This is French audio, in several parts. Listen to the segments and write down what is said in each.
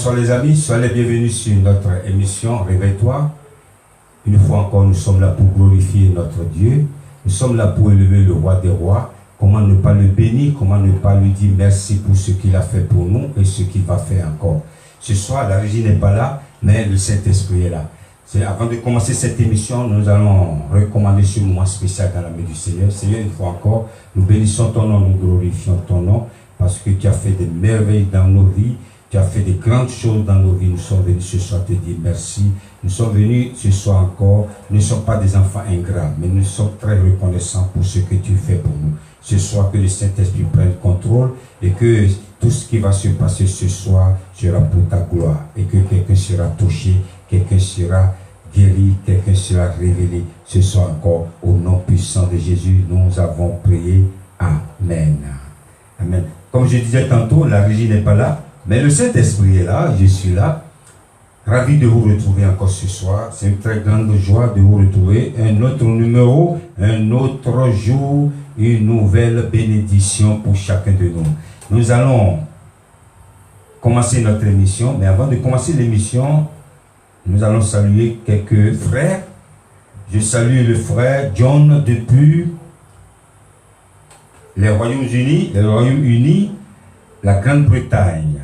Bonsoir les amis, soyez les bienvenus sur notre émission Réveille-toi. Une fois encore, nous sommes là pour glorifier notre Dieu. Nous sommes là pour élever le roi des rois. Comment ne pas le bénir, comment ne pas lui dire merci pour ce qu'il a fait pour nous et ce qu'il va faire encore. Ce soir, la régie n'est pas là, mais le Saint-Esprit est là. Avant de commencer cette émission, nous allons recommander ce moment spécial dans la main du Seigneur. Seigneur, une fois encore, nous bénissons ton nom, nous glorifions ton nom, parce que tu as fait des merveilles dans nos vies, tu as fait des grandes choses dans nos vies. Nous sommes venus ce soir te dire merci. Nous sommes venus ce soir encore, nous ne sommes pas des enfants ingrats, mais nous sommes très reconnaissants pour ce que tu fais pour nous. Ce soir, que le Saint-Esprit prenne contrôle et que tout ce qui va se passer ce soir sera pour ta gloire et que quelqu'un sera touché, quelqu'un sera guéri, quelqu'un sera révélé. Ce soir encore, au nom puissant de Jésus, nous avons prié. Amen. Amen. Comme je disais tantôt, la régie n'est pas là, mais le Saint-Esprit est là, je suis là. Ravi de vous retrouver encore ce soir. C'est une très grande joie de vous retrouver. Un autre numéro, un autre jour, une nouvelle bénédiction pour chacun de nous. Nous allons commencer notre émission, mais avant de commencer l'émission, nous allons saluer quelques frères. Je salue le frère John depuis les Royaumes-Unis, la Grande-Bretagne.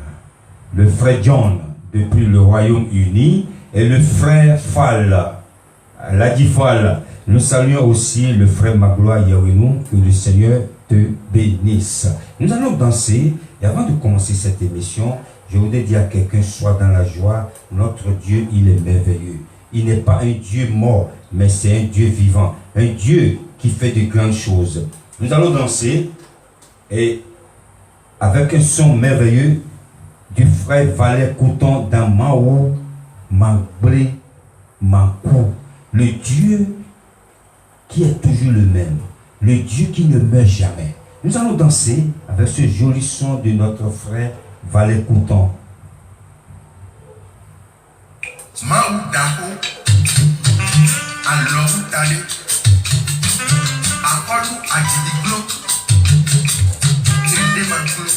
Le frère John depuis le Royaume-Uni et le frère Fall, Ladifal. Nous saluons aussi le frère Magloire Yawinu, que le Seigneur te bénisse. Nous allons danser et avant de commencer cette émission, je voudrais dire à quelqu'un, sois dans la joie, notre Dieu, il est merveilleux. Il n'est pas un Dieu mort, mais c'est un Dieu vivant, un Dieu qui fait de grandes choses. Nous allons danser et avec un son merveilleux du frère Valère Couton dans Maou, Mabré, Makou. Le Dieu qui est toujours le même, le Dieu qui ne meurt jamais. Nous allons danser avec ce joli son de notre frère Valère Couton. Maou Daho, alors Tali, Apollo Agidiglo, Kende Makou.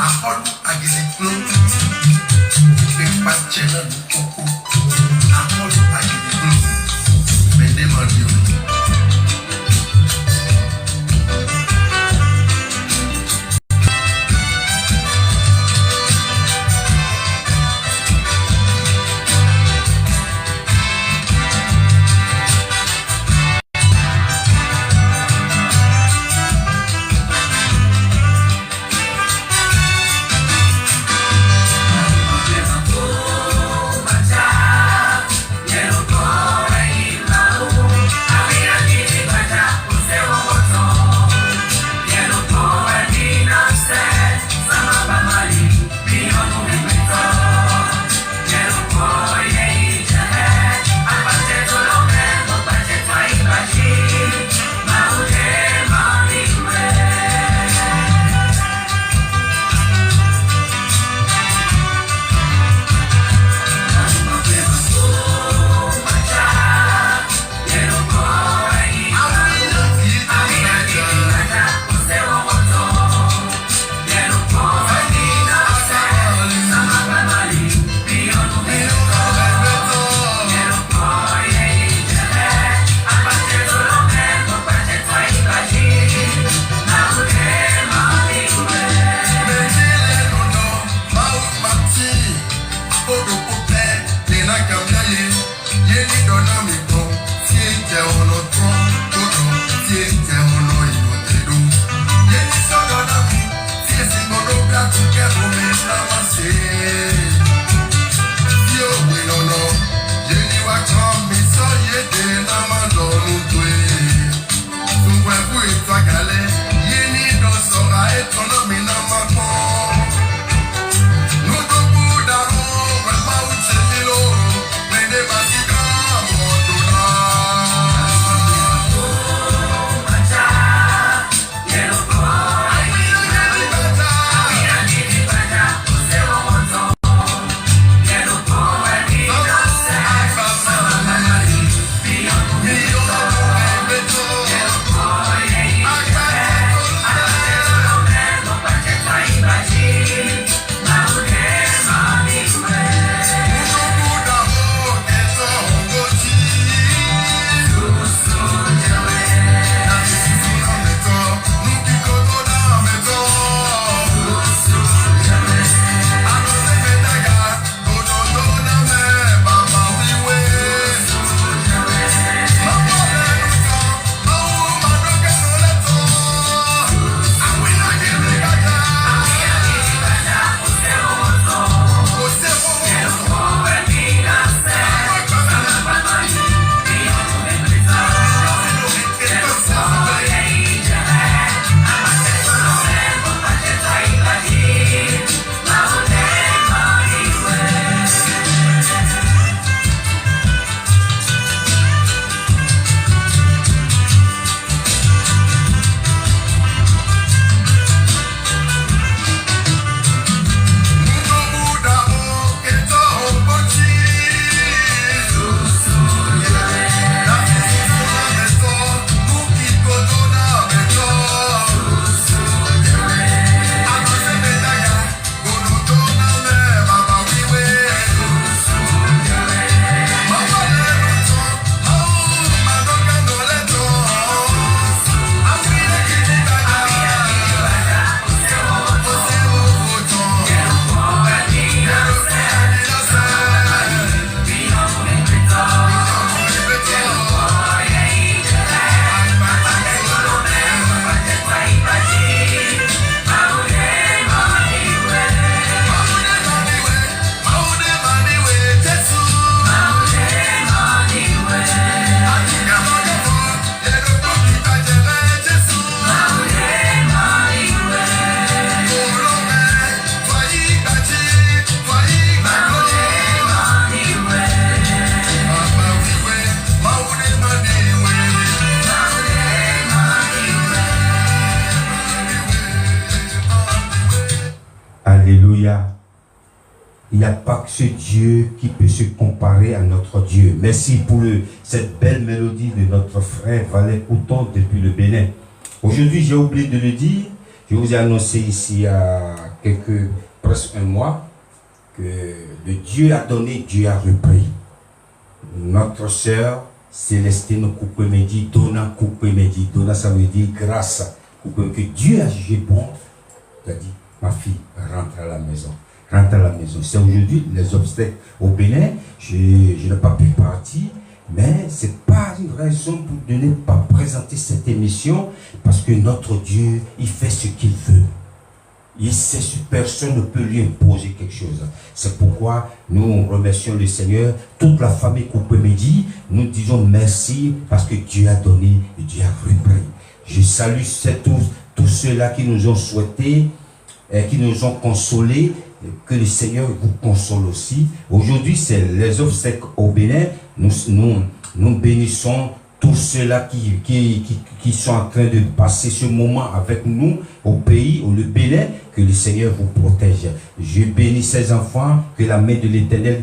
Apollo Agidiglo, Pachela Koko, Apollo Agidiglo, Mendemandio. Il n'y a pas que ce Dieu qui peut se comparer à notre Dieu. Merci pour cette belle mélodie de notre frère Valet Couton depuis le Bénin. Aujourd'hui, j'ai oublié de le dire. Je vous ai annoncé ici il y a presque un mois que le Dieu a donné, Dieu a repris. Notre sœur Célestine Koupemedi, Donna Koupemedi. Donna, ça veut dire grâce. Que Dieu a jugé bon. Il a dit, ma fille, rentre à la maison. Rentre à la maison. C'est aujourd'hui les obstacles au Bénin. Je n'ai pas pu partir. Mais ce n'est pas une raison pour de ne pas présenter cette émission. Parce que notre Dieu, il fait ce qu'il veut. Il sait que personne ne peut lui imposer quelque chose. C'est pourquoi nous remercions le Seigneur. Toute la famille Koupemedi, nous disons merci parce que Dieu a donné et Dieu a repris. Je salue tous ceux-là qui nous ont souhaité, qui nous ont consolés, que le Seigneur vous console aussi. Aujourd'hui, c'est les obsèques au Bénin. Nous bénissons tous ceux-là qui sont en train de passer ce moment avec nous au pays, au Bénin, que le Seigneur vous protège. Je bénis ces enfants, que la main de l'Éternel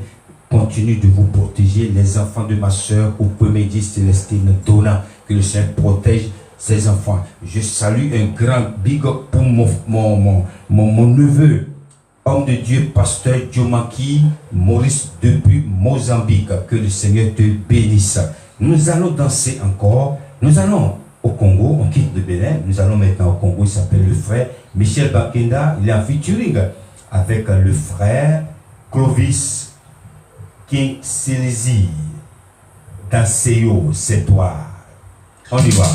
continue de vous protéger. Les enfants de ma soeur, Koupemedi, Célestine, Donna, que le Seigneur protège ces enfants. Je salue un grand big up pour mon neveu, homme de Dieu, pasteur Djomaki Maurice depuis Mozambique. Que le Seigneur te bénisse. Nous allons danser encore. Nous allons au Congo, on quitte le Bénin. Nous allons maintenant au Congo. Il s'appelle le frère Michel Bakenda. Il est en featuring avec le frère Clovis King Silesi. Danseo, c'est toi. On y va.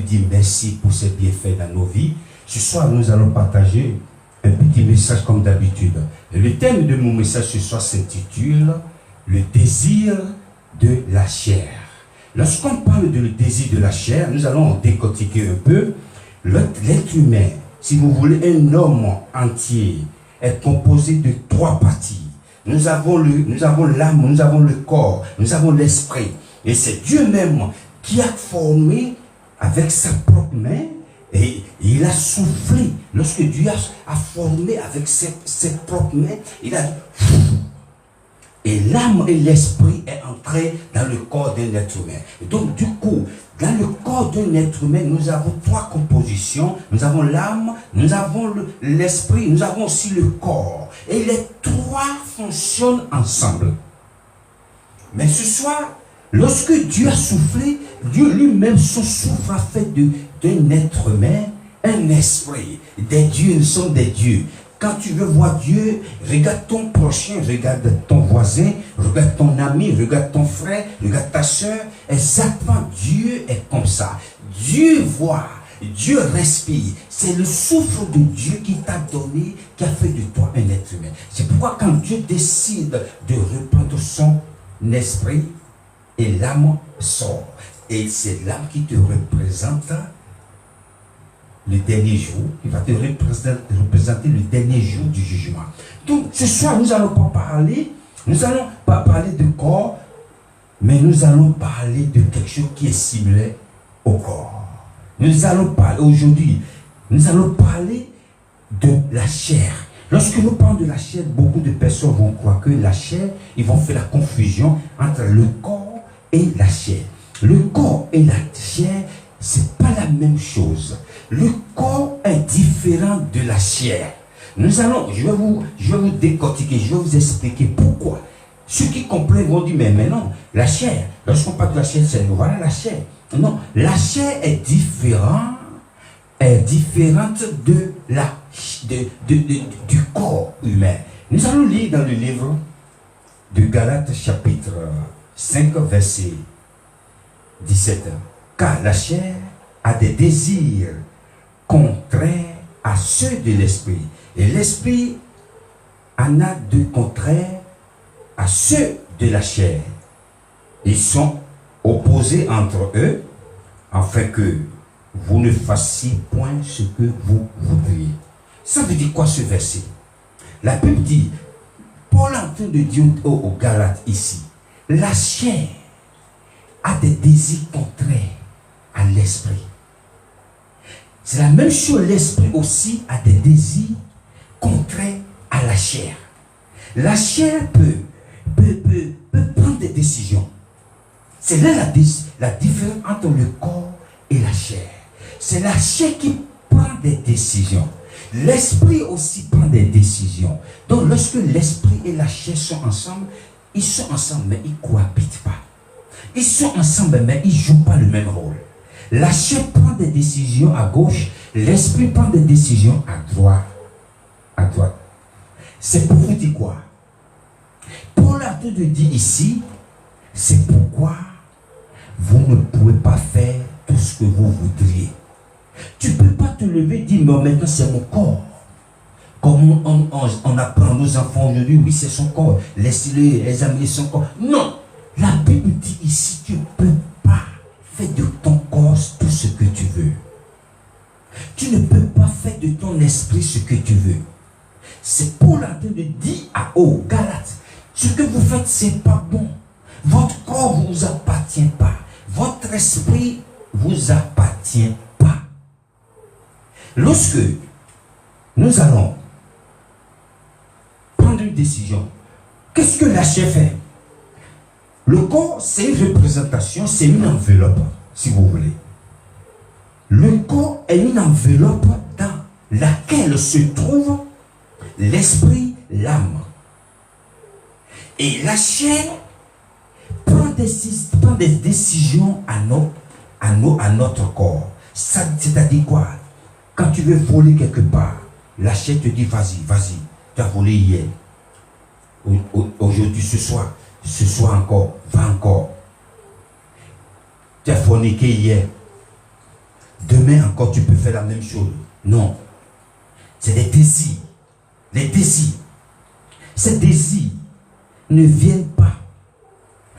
lui dire merci pour ses bienfaits dans nos vies. Ce soir, nous allons partager un petit message comme d'habitude. Le thème de mon message ce soir s'intitule « Le désir de la chair ». Lorsqu'on parle de le désir de la chair, nous allons décortiquer un peu. L'être humain, si vous voulez, un homme entier est composé de 3 parties. Nous avons l'âme, nous avons le corps, nous avons l'esprit. Et c'est Dieu même qui a formé avec sa propre main et il a soufflé. Lorsque Dieu a formé avec ses propres mains, il a dit, et l'âme et l'esprit est entré dans le corps d'un être humain. Et donc du coup, dans le corps d'un être humain, nous avons 3 compositions. Nous avons l'âme, nous avons l'esprit, nous avons aussi le corps. Et les 3 fonctionnent ensemble. Mais ce soir, lorsque Dieu a soufflé, Dieu lui-même, son souffle a fait d'un être humain un esprit. Des dieux, nous sommes des dieux. Quand tu veux voir Dieu, regarde ton prochain, regarde ton voisin, regarde ton ami, regarde ton frère, regarde ta soeur. Exactement, Dieu est comme ça. Dieu voit, Dieu respire. C'est le souffle de Dieu qui t'a donné, qui a fait de toi un être humain. C'est pourquoi quand Dieu décide de reprendre son esprit, et l'âme sort. Et c'est l'âme qui te représente le dernier jour, qui va te représenter le dernier jour du jugement. Donc ce soir, nous n'allons pas parler de corps, mais nous allons parler de quelque chose qui est similaire au corps. Nous allons parler aujourd'hui, nous allons parler de la chair. Lorsque nous parlons de la chair, beaucoup de personnes vont croire que la chair, ils vont faire la confusion entre le corps et la chair. Le corps et la chair, c'est pas la même chose. Le corps est différent de la chair. Je vais vous décortiquer, je vais vous expliquer pourquoi. Ceux qui comprennent vont dire, mais non, la chair, lorsqu'on parle de la chair, c'est voilà la chair. Non, la chair est différente du corps humain. Nous allons lire dans le livre de Galates chapitre 5, verset 17. Car la chair a des désirs contraires à ceux de l'esprit. Et l'esprit en a de contraires à ceux de la chair. Ils sont opposés entre eux, afin que vous ne fassiez point ce que vous voudriez. Ça veut dire quoi ce verset? La Bible dit, Paul est en train de dire aux Galates ici, la chair a des désirs contraires à l'esprit. C'est la même chose, l'esprit aussi a des désirs contraires à la chair. La chair peut prendre des décisions. C'est là la différence entre le corps et la chair. C'est la chair qui prend des décisions. L'esprit aussi prend des décisions. Donc lorsque l'esprit et la chair sont ensemble, ils sont ensemble mais ils ne cohabitent pas. Ils sont ensemble mais ils ne jouent pas le même rôle. La chair prend des décisions à gauche, l'esprit prend des décisions à droite. C'est pour vous dire quoi? Paul a tout dit ici, c'est pourquoi vous ne pouvez pas faire tout ce que vous voudriez. Tu ne peux pas te lever et dire, mais maintenant c'est mon corps. Comme on apprend nos enfants aujourd'hui, oui c'est son corps, laissez-les examiner son corps. Non, la Bible dit ici, tu ne peux pas faire de ton corps tout ce que tu veux. Tu ne peux pas faire de ton esprit ce que tu veux. C'est Paul en train de dire aux Galates, ce que vous faites c'est pas bon. Votre corps ne vous appartient pas. Votre esprit ne vous appartient pas. Lorsque nous allons prendre une décision, qu'est-ce que la chair fait? Le corps, c'est une représentation, c'est une enveloppe, si vous voulez. Le corps est une enveloppe dans laquelle se trouve l'esprit, l'âme. Et la chair prend des décisions à notre corps. C'est-à-dire quoi? Quand tu veux voler quelque part, la chair te dit vas-y, tu as volé hier. Aujourd'hui, ce soir encore, va encore. Tu as forniqué hier. Demain encore, tu peux faire la même chose. Non. C'est des désirs. Les désirs. Ces désirs ne viennent pas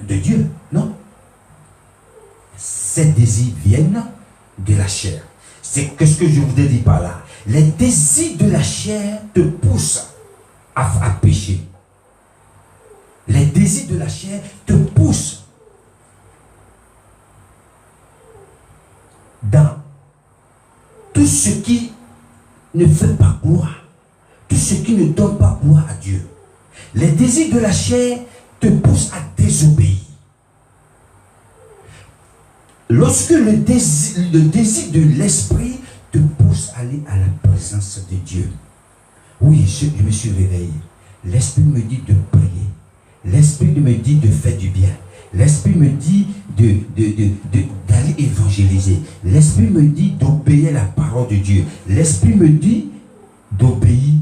de Dieu. Non. Ces désirs viennent de la chair. C'est ce que je voudrais dire par là. Les désirs de la chair te poussent à pécher. Les désirs de la chair te poussent dans tout ce qui ne fait pas gloire, tout ce qui ne donne pas gloire à Dieu. Les désirs de la chair te poussent à désobéir. Lorsque le désir de l'esprit te pousse à aller à la présence de Dieu. Oui, je me suis réveillé. L'esprit me dit de prier. L'esprit me dit de faire du bien. L'esprit me dit d'aller évangéliser. L'esprit me dit d'obéir à la parole de Dieu. L'esprit me dit d'obéir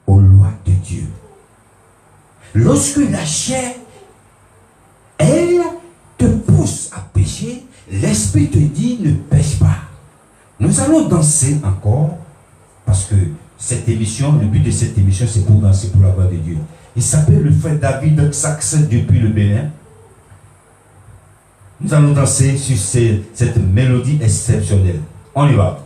aux lois de Dieu. Lorsque la chair, elle te pousse à pécher, l'esprit te dit ne pêche pas. Nous allons danser encore parce que cette émission, le but de cette émission, c'est pour danser pour la gloire de Dieu. Il s'appelle le frère David Saxe depuis le Bénin. Nous allons danser sur cette mélodie exceptionnelle. On y va.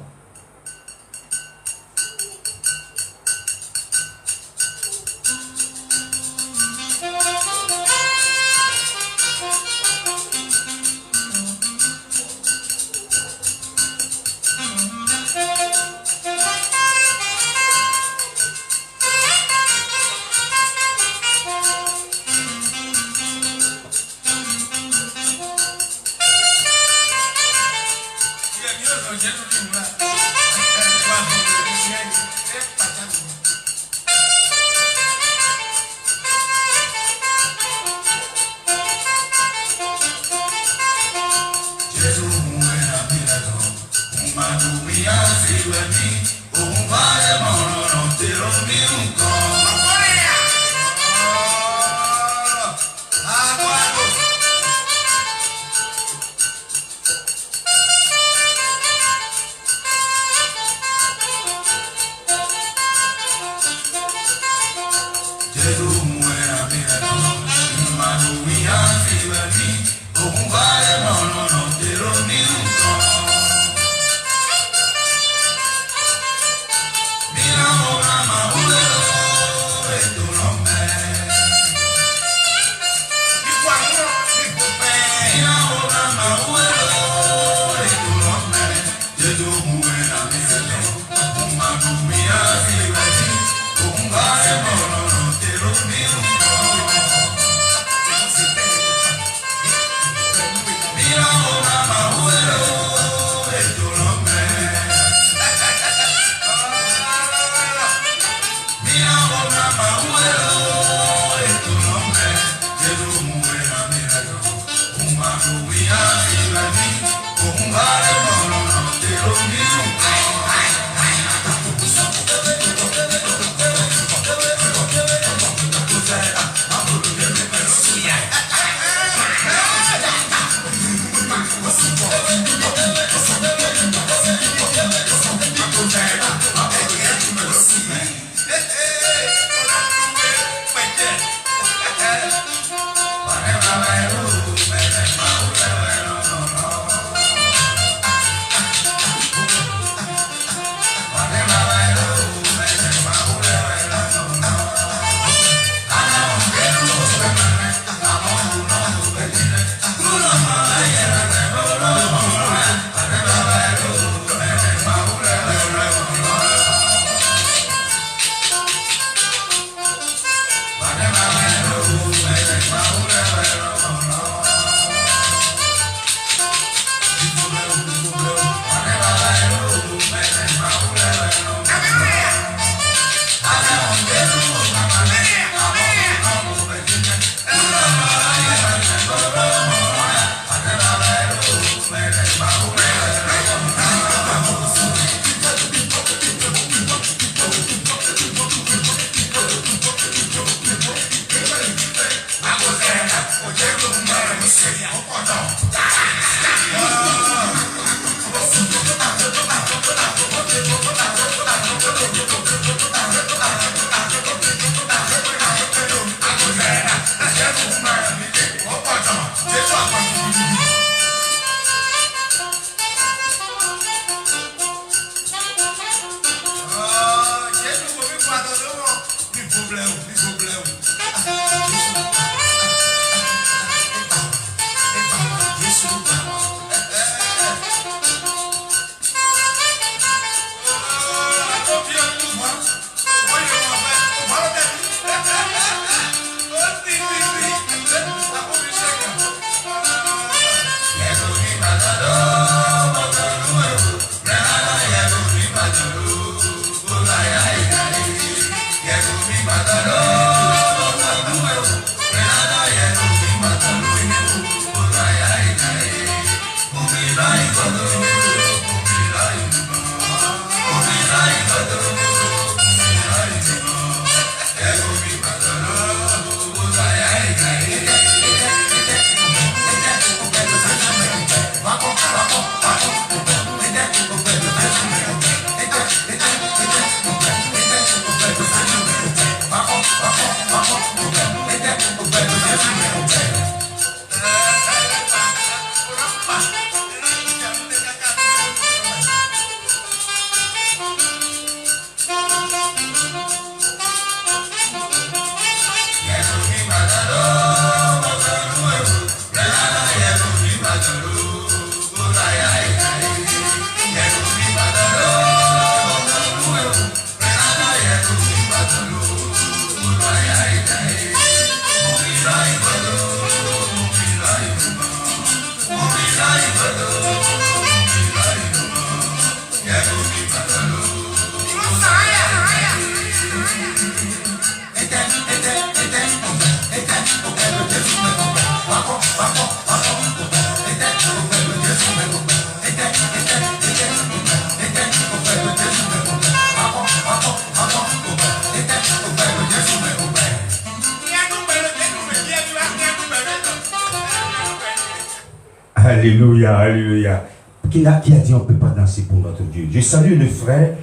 Alléluia, alléluia. Qui a dit on ne peut pas danser pour notre Dieu? Je salue le frère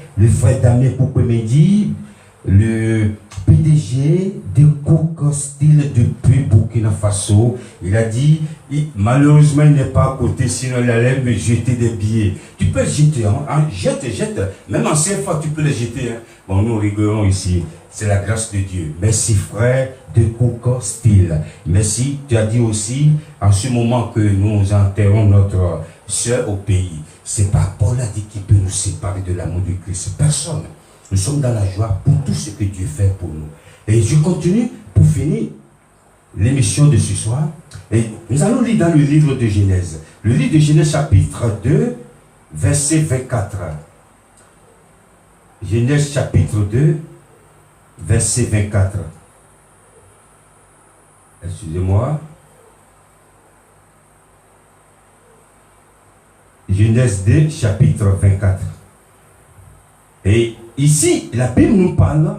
Damien Poupemedi, le PDG de Cook Style depuis Burkina Faso. Il a dit, malheureusement il n'est pas à côté, sinon il allait me jeter des billets. Tu peux jeter, hein? Jette. Même en CFA tu peux les jeter. Hein? Bon, nous rigolons ici. C'est la grâce de Dieu. Merci frère de Cook Style. Merci. Tu as dit aussi, en ce moment que nous enterrons notre soeur au pays, c'est pas Paul a dit qui peut nous séparer de l'amour de Christ. Personne. Nous sommes dans la joie pour tout ce que Dieu fait pour nous. Et je continue pour finir l'émission de ce soir. Et nous allons lire dans le livre de Genèse. Le livre de Genèse chapitre 2, verset 24. Genèse chapitre 2, verset 24. Excusez-moi. Genèse 2, chapitre 24. Et ici, la Bible nous parle,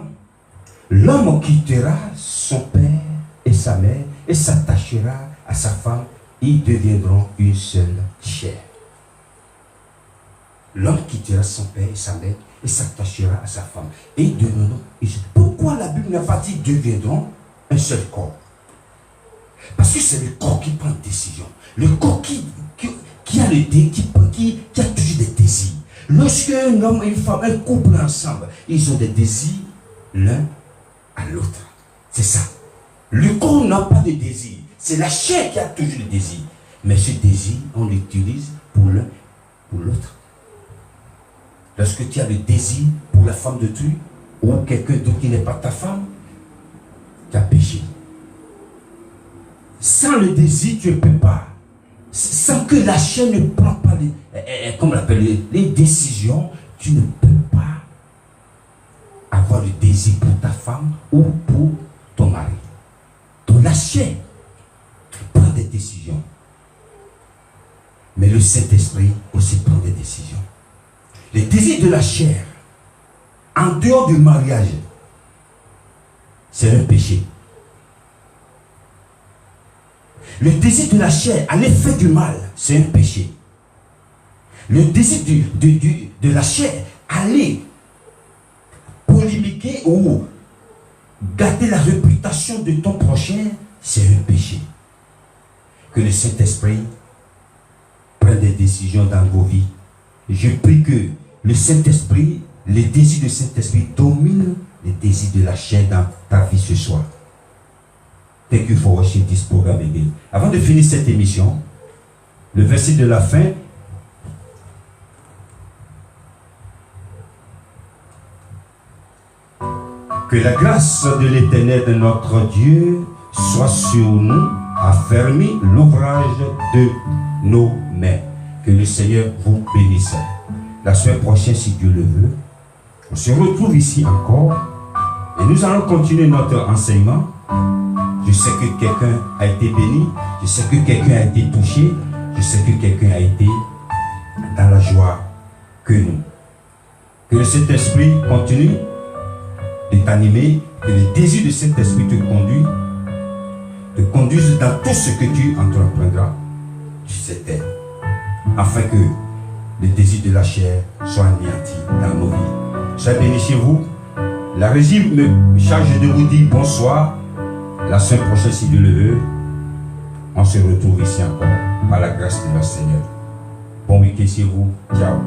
l'homme quittera son père et sa mère et s'attachera à sa femme, ils deviendront une seule chair. L'homme quittera son père et sa mère et s'attachera à sa femme, et ils deviendront une seule. Pourquoi la Bible n'a pas dit deviendront un seul corps? Parce que c'est le corps qui prend une décision. Le corps qui a toujours des désirs. Lorsque un homme et une femme, un couple ensemble, ils ont des désirs l'un à l'autre. C'est ça. Le corps n'a pas de désir. C'est la chair qui a toujours le désir. Mais ce désir, on l'utilise pour l'un, pour l'autre. Lorsque tu as le désir pour la femme de tu, ou quelqu'un d'autre qui n'est pas ta femme, tu as péché. Sans le désir, tu ne peux pas. Sans que la chair ne prend pas les décisions, tu ne peux pas avoir le désir pour ta femme ou pour ton mari. Donc la chair prend des décisions. Mais le Saint-Esprit aussi prend des décisions. Les désirs de la chair, en dehors du mariage, c'est un péché. Le désir de la chair, à l'effet du mal, c'est un péché. Le désir de la chair, aller polémiquer ou gâter la réputation de ton prochain, c'est un péché. Que le Saint-Esprit prenne des décisions dans vos vies. Je prie que le Saint-Esprit, les désirs du Saint-Esprit dominent les désirs de la chair dans ta vie ce soir. Thank you for watching this program again. Avant de finir cette émission, le verset de la fin, que la grâce de l'Éternel de notre Dieu soit sur nous, affermi l'ouvrage de nos mains. Que le Seigneur vous bénisse. La semaine prochaine, si Dieu le veut, on se retrouve ici encore et nous allons continuer notre enseignement. Je sais que quelqu'un a été béni, je sais que quelqu'un a été touché, je sais que quelqu'un a été dans la joie que nous. Que le Saint-Esprit continue de t'animer, que le désir de Saint-Esprit te conduise dans tout ce que tu entreprendras sur cette terre, afin que le désir de la chair soit anéanti dans nos vies. Soyez bénis chez vous. La régie me charge de vous dire bonsoir. La semaine prochaine, si Dieu le veut, on se retrouve ici encore par la grâce de notre Seigneur. Bon week-end chez vous. Ciao.